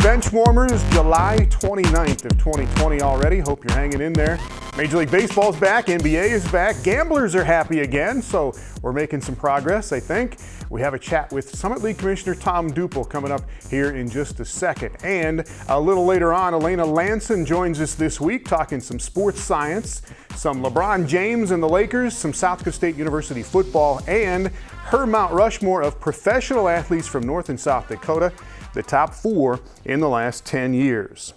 Benchwarmers, July 29th of 2020 already. Hope you're hanging in there. Major League Baseball's back, NBA is back, gamblers are happy again, so we're making some progress, I think. We have a chat with Summit League Commissioner Tom Douple coming up here in just a second. And a little later on, Elaina Lanson joins us this week talking some sports science, some LeBron James and the Lakers, some South Dakota State University football, and her Mount Rushmore of professional athletes from North and South Dakota, the top 4 in the last 10 years.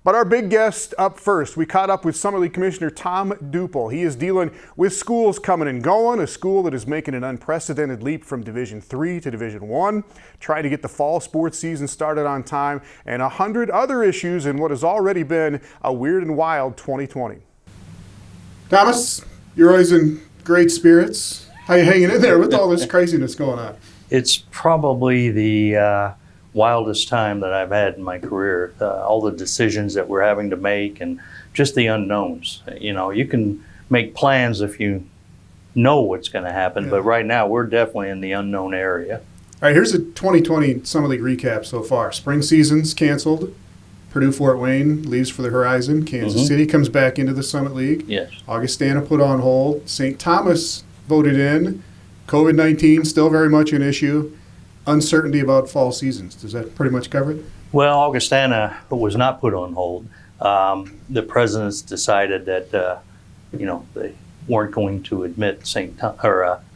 But our big guest up first, we caught up with Summit League Commissioner Tom Douple. He is dealing with schools coming and going, a school that is making an unprecedented leap from Division III to Division I, trying to get the fall sports season started on time, and 100 other issues in what has already been a weird and wild 2020. Thomas, you're always in great spirits. How you hanging in there with all this craziness going on? It's probably the wildest time that I've had in my career. All the decisions that we're having to make and just the unknowns. You know, you can make plans if you know what's going to happen, but right now we're definitely in the unknown area. All right, here's a 2020 Summit League recap so far. Spring season's canceled. Purdue-Fort Wayne leaves for the horizon. Kansas City comes back into the Summit League. Yes. Augustana put on hold. St. Thomas voted in. COVID-19 still very much an issue. Uncertainty about fall seasons. Does that pretty much cover it? Well, Augustana was not put on hold. The presidents decided that they weren't going to admit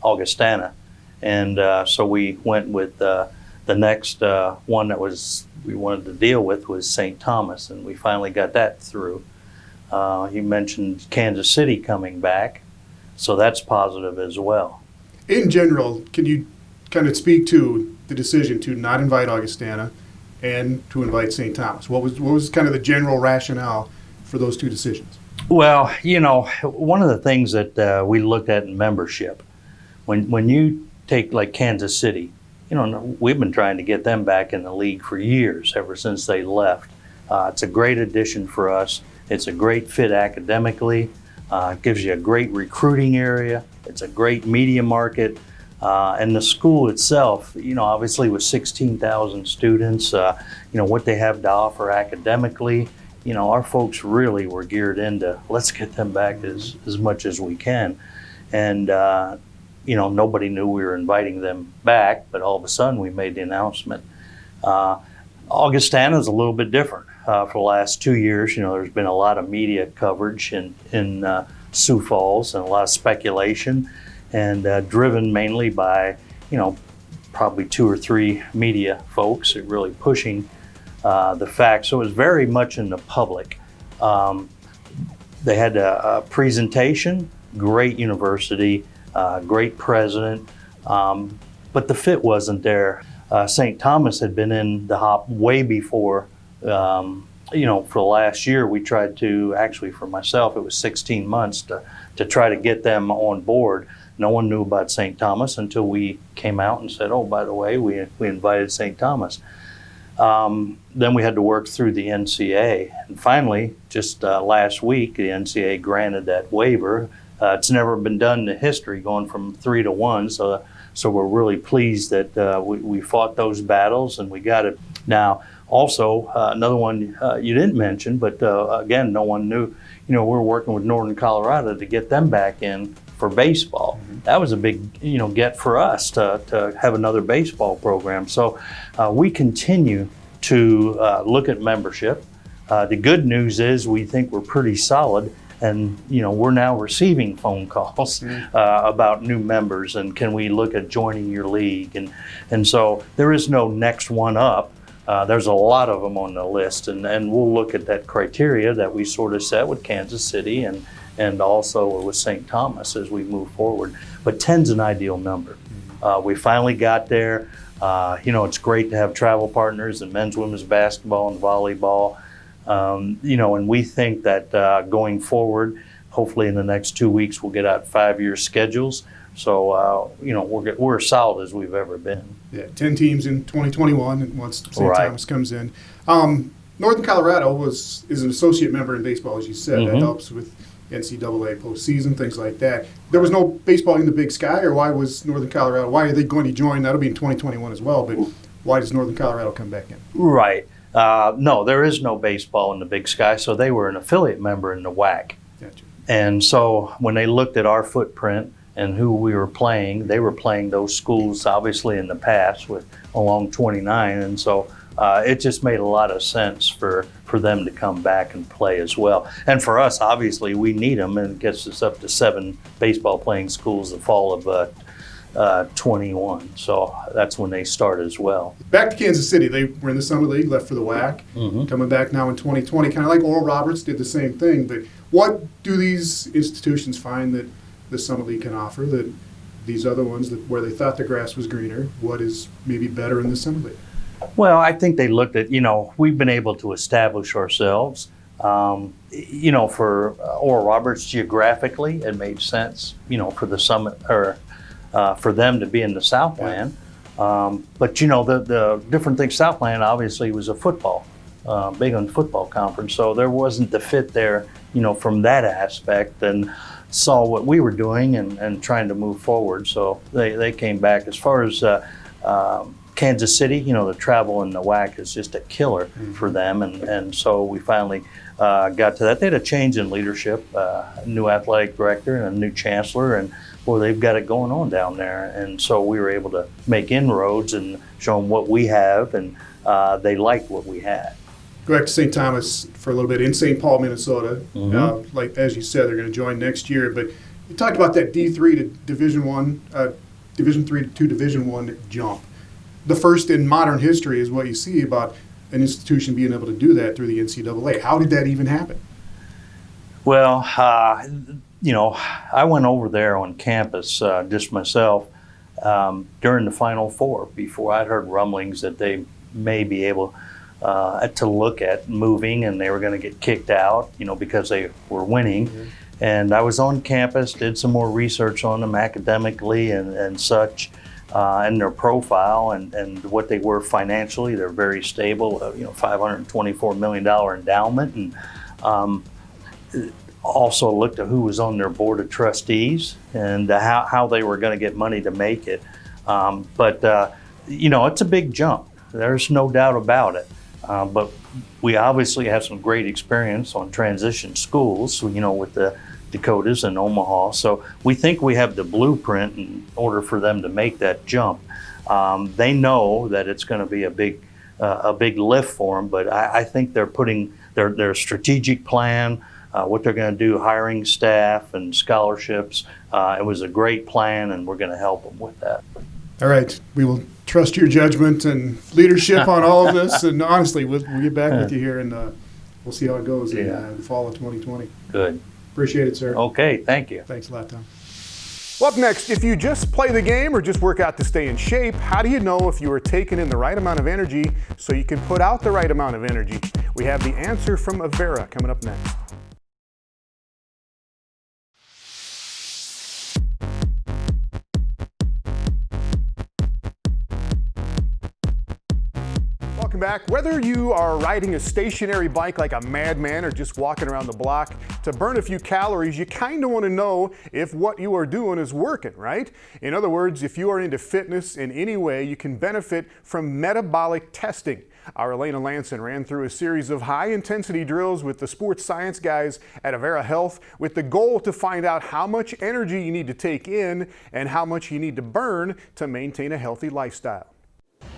Augustana, and so we went with the next one that we wanted to deal with was St. Thomas, and we finally got that through. You mentioned Kansas City coming back, so that's positive as well. In general, can you kind of speak to the decision to not invite Augustana and to invite St. Thomas? What was kind of the general rationale for those two decisions? Well, one of the things that we looked at in membership, when you take like Kansas City, we've been trying to get them back in the league for years, ever since they left. It's a great addition for us. It's a great fit academically. It gives you a great recruiting area. It's a great media market. And the school itself, obviously with 16,000 students, what they have to offer academically, our folks really were geared into, let's get them back as much as we can. And, nobody knew we were inviting them back, but all of a sudden we made the announcement. Augustana is a little bit different. For the last 2 years, there's been a lot of media coverage in Sioux Falls and a lot of speculation. And driven mainly by, probably 2 or 3 media folks really pushing the facts. So it was very much in the public. They had a presentation, great university, great president, but the fit wasn't there. St. Thomas had been in the hop way before. For the last year, we tried to, actually for myself, it was 16 months to try to get them on board. No one knew about St. Thomas until we came out and said, oh, by the way, we invited St. Thomas. Then we had to work through the NCAA. And finally, just last week, the NCAA granted that waiver. It's never been done in history, going from 3 to 1. So we're really pleased that we fought those battles and we got it. Now, also, another one you didn't mention, but again, no one knew. We're working with Northern Colorado to get them back in for baseball. That was a big, get for us to have another baseball program. So we continue to look at membership. The good news is we think we're pretty solid, and we're now receiving phone calls about new members and can we look at joining your league, and so there is no next one up. There's a lot of them on the list, and we'll look at that criteria that we sort of set with Kansas City and also with St. Thomas as we move forward. But 10's an ideal number. We finally got there. It's great to have travel partners in men's, women's basketball and volleyball. And we think that going forward, hopefully in the next 2 weeks, we'll get out 5-year schedules. So, we're as solid as we've ever been. Yeah, 10 teams in 2021 and once St. Thomas comes in. Northern Colorado is an associate member in baseball, as you said. That helps with NCAA postseason, things like that. There was no baseball in the Big Sky, or why was Northern Colorado, why are they going to join? That'll be in 2021 as well, but why does Northern Colorado come back in? Right. No, there is no baseball in the Big Sky, so they were an affiliate member in the WAC. Gotcha. And so when they looked at our footprint and who we were playing, they were playing those schools obviously in the past with along 29, and so it just made a lot of sense for them to come back and play as well. And for us, obviously, we need them, and it gets us up to 7 baseball playing schools the fall of 21. So that's when they start as well. Back to Kansas City. They were in the Summer League, left for the WAC. Mm-hmm. Coming back now in 2020, kind of like Oral Roberts did the same thing. But what do these institutions find that the Summer League can offer that these other ones, that where they thought the grass was greener, what is maybe better in the Summer League? Well, I think they looked at, we've been able to establish ourselves. For Oral Roberts geographically, it made sense, for the summit or for them to be in the Southland. But the different thing, Southland obviously was a football, big on football conference. So there wasn't the fit there, from that aspect, and saw what we were doing and trying to move forward. So they came back. As far as Kansas City, the travel in the WAC is just a killer for them. And so we finally got to that. They had a change in leadership, a new athletic director and a new chancellor, and boy, they've got it going on down there. And so we were able to make inroads and show them what we have, and they liked what we had. Go back to St. Thomas for a little bit in St. Paul, Minnesota. Mm-hmm. Like as you said, they're going to join next year. But you talked about that D3 to Division I, Division III to Division I jump. The first in modern history is what you see about an institution being able to do that through the NCAA. How did that even happen? Well, I went over there on campus just myself during the Final Four before I'd heard rumblings that they may be able to look at moving, and they were going to get kicked out, because they were winning. Mm-hmm. And I was on campus, did some more research on them academically and such, and their profile and what they were financially. They're very stable, $524 million endowment, and also looked at who was on their board of trustees and how they were going to get money to make it. But it's a big jump. There's no doubt about it. But we obviously have some great experience on transition schools, with the Dakotas and Omaha. So we think we have the blueprint in order for them to make that jump. They know that it's going to be a big lift for them, but I think they're putting their strategic plan, what they're going to do, hiring staff and scholarships. It was a great plan, and we're going to help them with that. All right. We will trust your judgment and leadership on all of this. And honestly, we'll get back with you here, and we'll see how it goes in the fall of 2020. Good. Appreciate it, sir. Okay. Thank you. Thanks a lot, Tom. Well, up next, if you just play the game or just work out to stay in shape, how do you know if you are taking in the right amount of energy so you can put out the right amount of energy? We have the answer from Avera coming up next. Welcome back. Whether you are riding a stationary bike like a madman or just walking around the block to burn a few calories, you kind of want to know if what you are doing is working, right? In other words, if you are into fitness in any way, you can benefit from metabolic testing. Our Elaina Lanson ran through a series of high-intensity drills with the sports science guys at Avera Health with the goal to find out how much energy you need to take in and how much you need to burn to maintain a healthy lifestyle.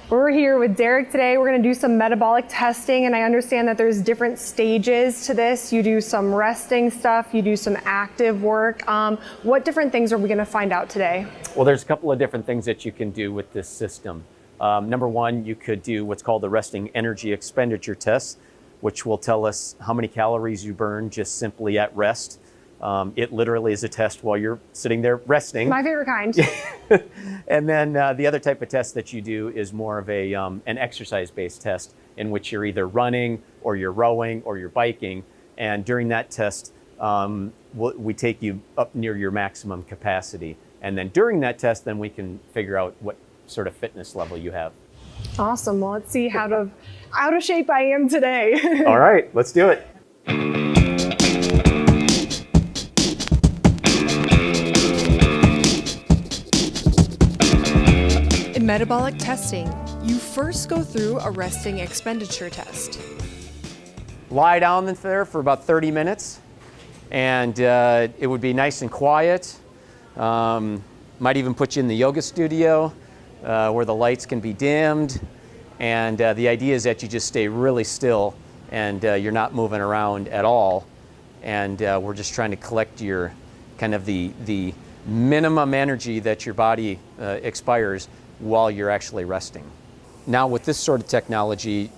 We're here with Derek today. We're going to do some metabolic testing, and I understand that there's different stages to this. You do some resting stuff, you do some active work. What different things are we going to find out today? Well, there's a couple of different things that you can do with this system. Number one, you could do what's called the resting energy expenditure test, which will tell us how many calories you burn just simply at rest. It literally is a test while you're sitting there resting. My favorite kind. And then the other type of test that you do is more of an exercise-based test in which you're either running or you're rowing or you're biking. And during that test, we take you up near your maximum capacity. And then during that test, then we can figure out what sort of fitness level you have. Awesome. Well, let's see how out of shape I am today. All right, let's do it. In metabolic testing, You first go through a resting expenditure test. Lie down there for about 30 minutes, and it would be nice and quiet. Might even put you in the yoga studio where the lights can be dimmed. And the idea is that you just stay really still and you're not moving around at all. And we're just trying to collect your kind of the minimum energy that your body expires while you're actually resting. Now with this sort of technology,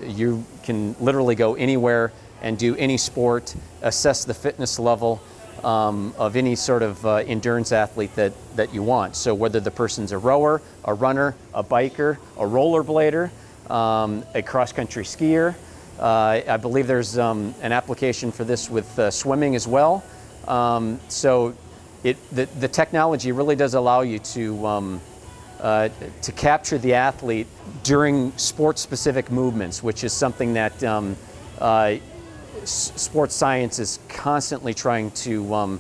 you can literally go anywhere and do any sport, assess the fitness level of any sort of endurance athlete that you want. So whether the person's a rower, a runner, a biker, a rollerblader, a cross-country skier. I believe there's an application for this with swimming as well. So the technology really does allow you to capture the athlete during sport-specific movements, which is something that sports science is constantly trying to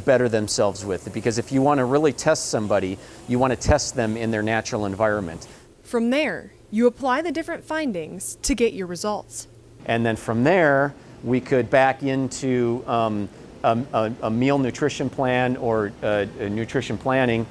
better themselves with. Because if you want to really test somebody, you want to test them in their natural environment. From there, you apply the different findings to get your results. And then from there, we could back into a meal nutrition plan or a nutrition planning.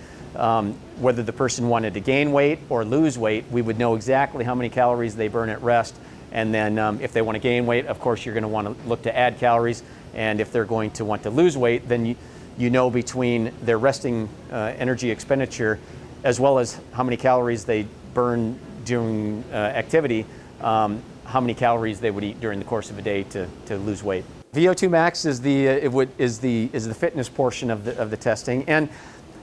Whether the person wanted to gain weight or lose weight, we would know exactly how many calories they burn at rest. And then if they want to gain weight, of course, you're going to want to look to add calories. And if they're going to want to lose weight, then you know between their resting energy expenditure as well as how many calories they burn during activity, how many calories they would eat during the course of a day to lose weight. VO2 max is the fitness portion of the testing. And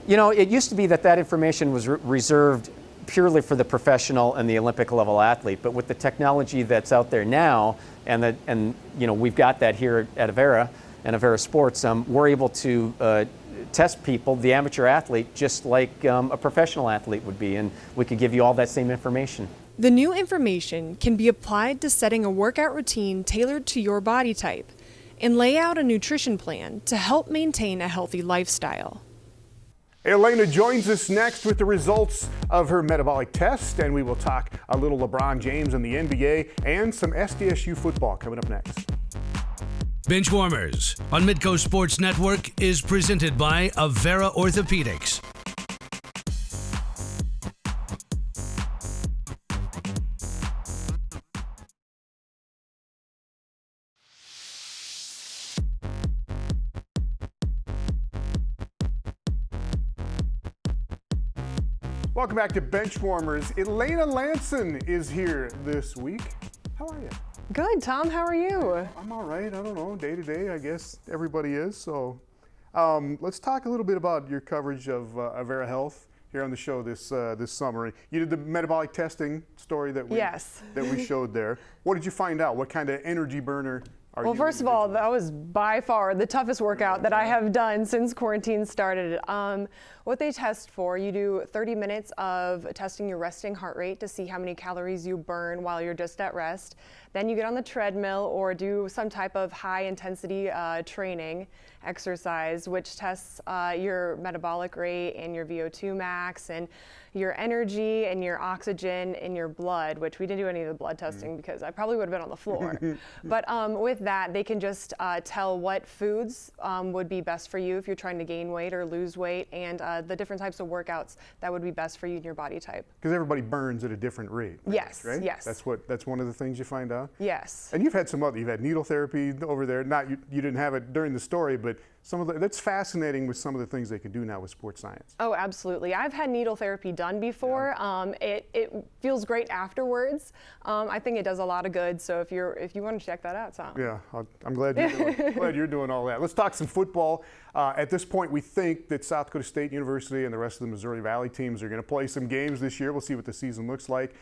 you know, it used to be that information was reserved purely for the professional and the Olympic level athlete, but with the technology that's out there now, and you know, we've got that here at Avera and Avera Sports, we're able to test people, the amateur athlete, just like a professional athlete would be, and we could give you all that same information. The new information can be applied to setting a workout routine tailored to your body type and lay out a nutrition plan to help maintain a healthy lifestyle. Elaina joins us next with the results of her metabolic test, and we will talk a little LeBron James and the NBA and some SDSU football coming up next. Benchwarmers on Midco Sports Network is presented by Avera Orthopedics. Welcome back to Benchwarmers. Elaina Lanson is here this week. How are you? Good, Tom. How are you? I'm all right. I don't know. Day to day, I guess everybody is. So let's talk a little bit about your coverage of Avera Health here on the show this summer. You did the metabolic testing story that we showed there. What did you find out? What kind of energy burner are you? Well, first of all, that was by far the toughest workout that I have done since quarantine started. What they test for, you do 30 minutes of testing your resting heart rate to see how many calories you burn while you're just at rest. Then you get on the treadmill or do some type of high intensity training exercise, which tests your metabolic rate and your VO2 max and your energy and your oxygen in your blood, which we didn't do any of the blood testing because I probably would have been on the floor. But with that, they can just tell what foods would be best for you if you're trying to gain weight or lose weight, and the different types of workouts that would be best for you and your body type. Because everybody burns at a different rate. Yes, right? yes. That's one of the things you find out? Yes. And you've had you've had needle therapy over there. You didn't have it during the story, but that's fascinating with some of the things they can do now with sports science. Oh, absolutely. I've had needle therapy done before. Yeah. It feels great afterwards. I think it does a lot of good. So if you want to check that out, Tom. Yeah, I'm glad you're doing all that. Let's talk some football. At this point, we think that South Dakota State University and the rest of the Missouri Valley teams are going to play some games this year. We'll see what the season looks like.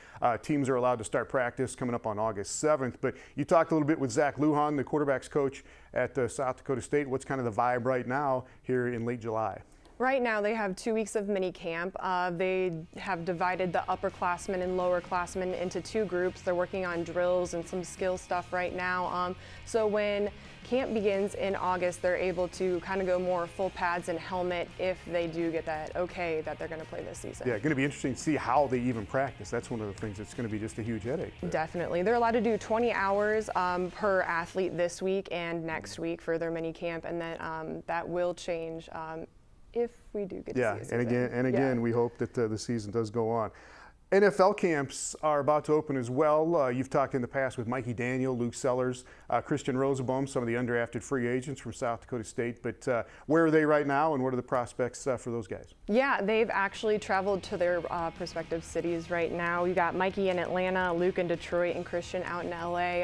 Teams are allowed to start practice coming up on August 7th. But you talked a little bit with Zach Lujan, the quarterback's coach at South Dakota State. What's kind of the vibe right now here in late July? Right now they have 2 weeks of mini camp. They have divided the upperclassmen and lowerclassmen into 2 groups. They're working on drills and some skill stuff right now. So when camp begins in August, they're able to kind of go more full pads and helmet if they do get that okay that they're going to play this season. Yeah, going to be interesting to see how they even practice. That's one of the things that's going to be just a huge headache. Definitely. They're allowed to do 20 hours per athlete this week and next week for their mini camp, and then that will change if we do get to see it. And again, we hope that the season does go on. NFL camps are about to open as well. You've talked in the past with Mikey Daniel, Luke Sellers, Christian Rosenbaum, some of the undrafted free agents from South Dakota State. But where are they right now, and what are the prospects for those guys? Yeah, they've actually traveled to their prospective cities right now. You got Mikey in Atlanta, Luke in Detroit, and Christian out in LA.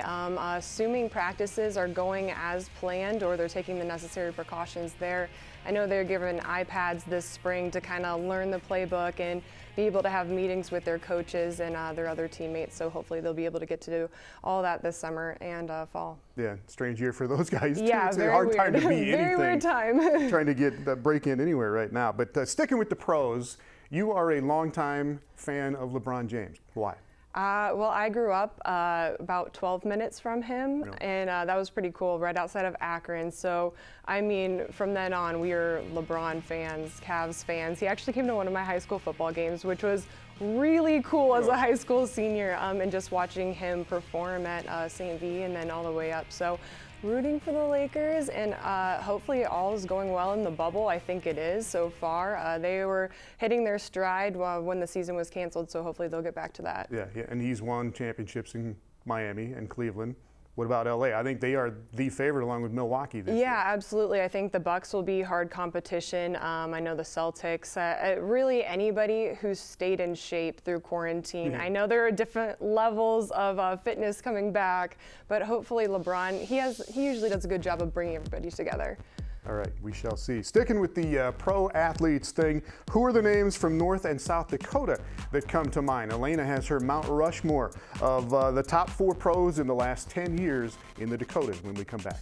Assuming practices are going as planned or they're taking the necessary precautions there. I know they're given iPads this spring to kind of learn the playbook and be able to have meetings with their coaches and their other teammates. So hopefully they'll be able to get to do all that this summer and fall. Yeah, strange year for those guys too. Yeah, it's very a hard weird. time to be anything. Very weird time. Trying to get the break in anywhere right now. But sticking with the pros, you are a longtime fan of LeBron James. Why? Well, I grew up about 12 minutes from him, and that was pretty cool, right outside of Akron. So, I mean, from then on, we were LeBron fans, Cavs fans. He actually came to one of my high school football games, which was really cool as a high school senior, and just watching him perform at St. V and then all the way up. So, rooting for the Lakers, and hopefully all is going well in the bubble. I think it is so far. They were hitting their stride when the season was canceled, so hopefully they'll get back to that. Yeah, and he's won championships in Miami and Cleveland. What about LA? I think they are the favorite along with Milwaukee this year. Yeah, absolutely. I think the Bucks will be hard competition. I know the Celtics. Really anybody who's stayed in shape through quarantine. I know there are different levels of fitness coming back, but hopefully LeBron, he usually does a good job of bringing everybody together. All right, we shall see. Sticking with the pro athletes thing, who are the names from North and South Dakota that come to mind? Elaina has her Mount Rushmore of the top 4 pros in the last 10 years in the Dakotas when we come back.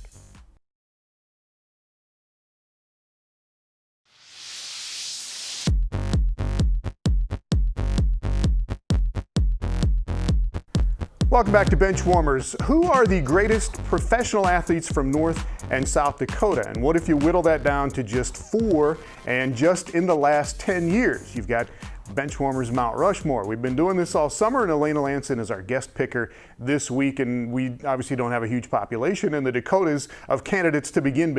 Welcome back to Benchwarmers. Who are the greatest professional athletes from North and South Dakota? And what if you whittle that down to just 4 and just in the last 10 years? You've got Benchwarmers Mount Rushmore. We've been doing this all summer, and Elaina Lanson is our guest picker this week. And we obviously don't have a huge population in the Dakotas of candidates to begin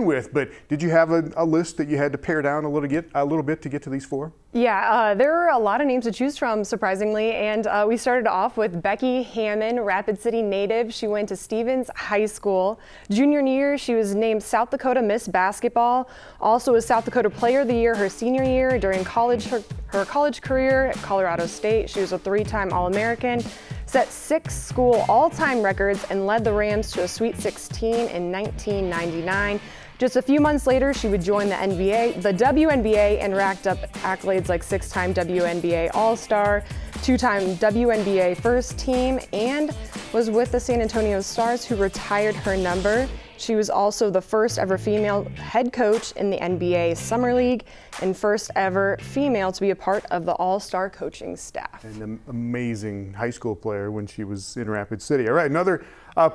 with. But did you have a list that you had to pare down a little bit to get to these 4? Yeah, there were a lot of names to choose from, surprisingly, and we started off with Becky Hammond, Rapid City native. She went to Stevens High School. Junior year, she was named South Dakota Miss Basketball, also was South Dakota Player of the Year her senior year. During her college career at Colorado State, she was a 3-time All-American, set 6 school all-time records, and led the Rams to a Sweet 16 in 1999. Just a few months later, she would join the WNBA, and racked up accolades like 6-time WNBA All-Star, 2-time WNBA First Team, and was with the San Antonio Stars, who retired her number. She was also the first ever female head coach in the NBA Summer League and first ever female to be a part of the All-Star coaching staff. And an amazing high school player when she was in Rapid City. All right, another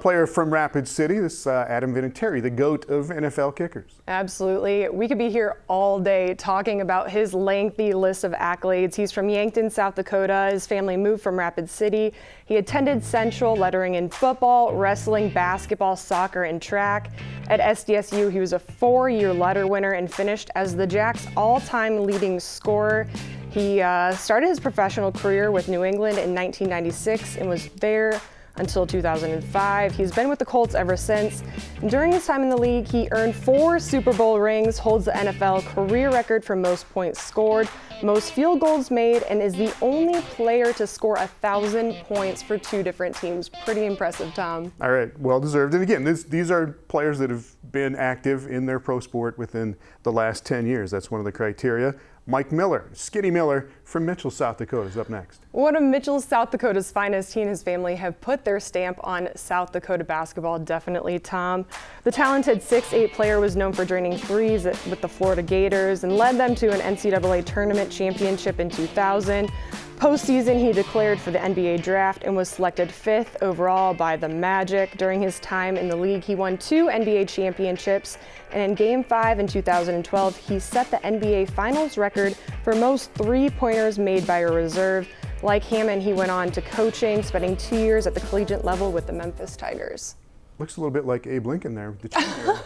player from Rapid City, this Adam Vinatieri, the GOAT of NFL kickers. Absolutely. We could be here all day talking about his lengthy list of accolades. He's from Yankton, South Dakota. His family moved from Rapid City. He attended Central, lettering in football, wrestling, basketball, soccer, and track. At SDSU, he was a 4-year letter winner and finished as the Jacks' all-time leading scorer. He started his professional career with New England in 1996 and was there until 2005. He's been with the Colts ever since. During his time in the league, he earned 4 Super Bowl rings, holds the NFL career record for most points scored, most field goals made, and is the only player to score 1,000 points for 2 different teams. Pretty impressive, Tom. All right, well deserved. And again, these are players that have been active in their pro sport within the last 10 years. That's one of the criteria. Mike Miller, Skinny Miller from Mitchell, South Dakota, is up next. One of Mitchell's, South Dakota's finest, he and his family have put their stamp on South Dakota basketball, definitely, Tom. The talented 6'8" player was known for draining threes with the Florida Gators and led them to an NCAA tournament championship in 2000. Postseason, he declared for the NBA draft and was selected 5th overall by the Magic. During his time in the league, he won 2 NBA championships, and in Game 5 in 2012, he set the NBA Finals record for most three-pointers made by a reserve. Like Hammond, he went on to coaching, spending 2 years at the collegiate level with the Memphis Tigers. Looks a little bit like Abe Lincoln there, the cheerleader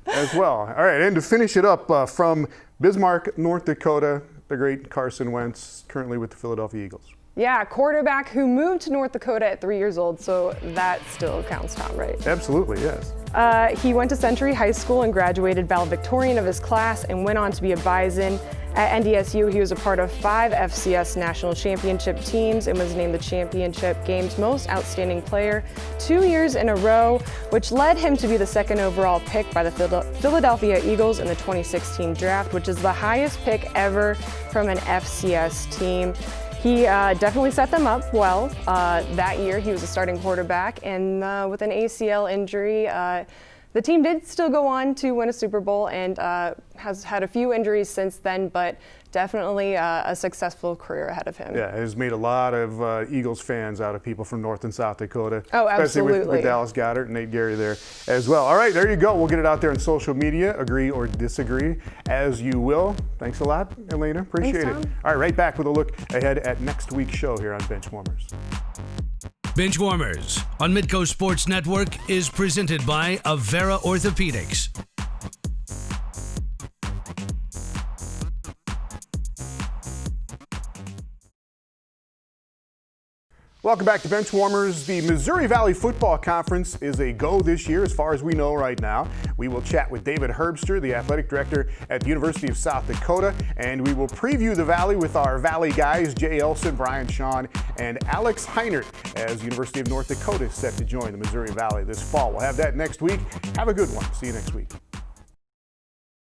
as well. All right, and to finish it up from Bismarck, North Dakota, the great Carson Wentz, currently with the Philadelphia Eagles. Yeah, quarterback who moved to North Dakota at 3 years old, so that still counts, Tom, right? Absolutely, yes. He went to Century High School and graduated valedictorian of his class and went on to be a Bison. At NDSU, he was a part of 5 FCS national championship teams and was named the championship game's most outstanding player 2 years in a row, which led him to be the 2nd overall pick by the Philadelphia Eagles in the 2016 draft, which is the highest pick ever from an FCS team. He definitely set them up well. That year, he was a starting quarterback, and with an ACL injury, the team did still go on to win a Super Bowl and has had a few injuries since then, but definitely a successful career ahead of him. Yeah, has made a lot of Eagles fans out of people from North and South Dakota. Oh, especially absolutely. with Dallas Goddard and Nate Gary there as well. All right, there you go. We'll get it out there on social media. Agree or disagree, as you will. Thanks a lot, Elaina. Appreciate Thanks, it. Tom. All right, right back with a look ahead at next week's show here on Benchwarmers. Benchwarmers on Midco Sports Network is presented by Avera Orthopedics. Welcome back to Benchwarmers. The Missouri Valley Football Conference is a go this year, as far as we know right now. We will chat with David Herbster, the athletic director at the University of South Dakota, and we will preview the Valley with our Valley guys, Jay Elson, Brian Shawn, and Alex Heinert, as University of North Dakota is set to join the Missouri Valley this fall. We'll have that next week. Have a good one. See you next week.